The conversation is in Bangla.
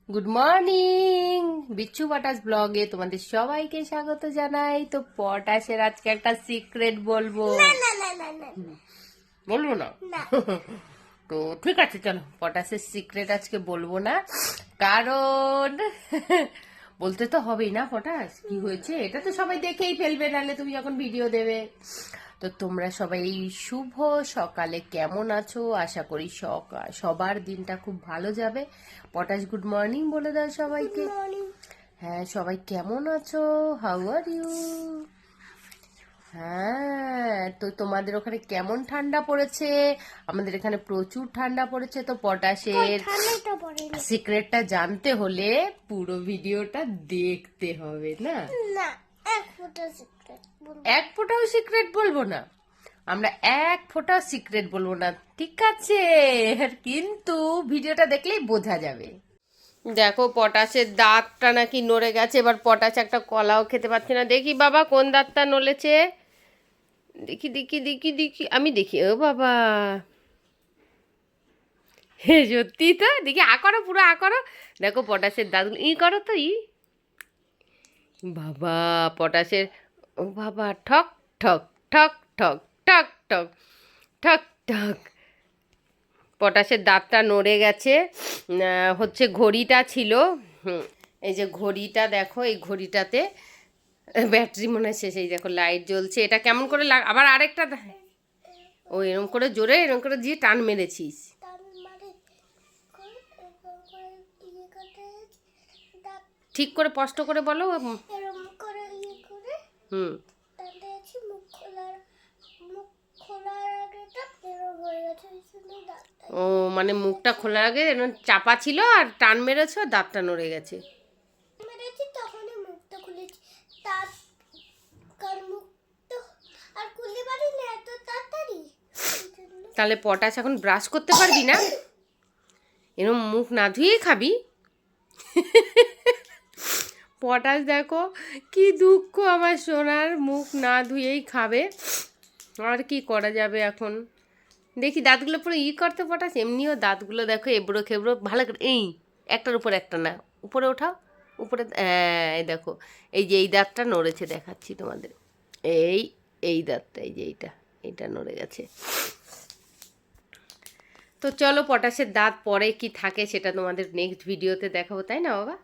Good morning. বিচ্ছু পটাশ ব্লগে তোমাদের সবাইকে স্বাগত জানাই। তো পটাশের আজকে একটা সিক্রেট বলবো। বলবো না? তো ঠিক আছে, চলো পটাশের সিক্রেট আজকে বলবো না, কারণ বলতে তো হবেই না। পটাশ কি হয়েছে এটা তো সবাই দেখেই ফেলবে, নাহলে তুমি যখন ভিডিও দেবে। তো তোমরা সবাই শুভ সকালে কেমন আছো? আশা করি সবার দিনটা খুব ভালো যাবে। পটাশ গুড মর্নিং বলে দাও সবাইকে। হ্যাঁ, সবাই কেমন আছো? How are you? হ্যাঁ, তো তোমাদের ওখানে কেমন ঠান্ডা পড়েছে? আমাদের এখানে প্রচুর ঠান্ডা পড়েছে। তো পটাশের সিক্রেটটা জানতে হলে পুরো ভিডিওটা দেখতে হবে না? এক ফোঁটাও সিক্রেট বলবো না আমরা, এক ফোঁটাও সিক্রেট বলবো না, ঠিক আছে? কিন্তু ভিডিওটা দেখলেই বোঝা যাবে। দেখো পটাশের দাঁতটা নাকি নড়ে গেছে। এবার পটাশ একটা কলাও খেতে পারছে না। দেখি বাবা কোন দাঁতটা নড়েছে, দেখি দেখি দেখি দেখি, আমি দেখি। ও বাবা, হে সত্যি তো। দেখি আ করো, পুরো আ করো। দেখো পটাশের দাঁতগুলো ই করো তো, ই বাবা পটাশের। ও বাবা, ঠক ঠক ঠক ঠক ঠক ঠক ঠক ঠক। পটাশের দাঁতটা নড়ে গেছে। হচ্ছে ঘড়িটা ছিল, এই যে ঘড়িটা দেখো, এই ঘড়িটাতে ব্যাটারি মনে হয় শেষ। এই দেখো লাইট জ্বলছে। এটা কেমন করে আবার আরেকটা ও এরম করে জোরে এরম করে দিয়ে টান মেরেছিস। ঠিক করে স্পষ্ট করে বলো। হুম, ও মানে মুখটা খোলার আগে এরকম চাপা ছিল আর টান মেরেছো, দাঁতটা নড়ে গেছে। তাহলে পটাশ এখন ব্রাশ করতে পারবি না? এরকম মুখ না ধুয়েই খাবি? পটাশ দেখো কি দুঃখ, আমার সোনার মুখ না ধুয়েই খাবে। আর কি করা যাবে এখন? দেখি দাঁতগুলো পুরো ই করতে পটাশ। এমনিও দাঁতগুলো দেখো এবড়ো খেবড়ো, ভালো করে এই একটার উপর একটা না, উপরে ওঠাও, উপরে। এই দেখো, এই যে এই দাঁতটা নড়েছে, দেখাচ্ছি তোমাদের। এই এই দাঁতটা, এই যে এইটা নড়ে গেছে। তো চলো পটাশের দাঁত পরে কি থাকে সেটা তোমাদের নেক্সট ভিডিওতে দেখাবো, তাই না বাবা?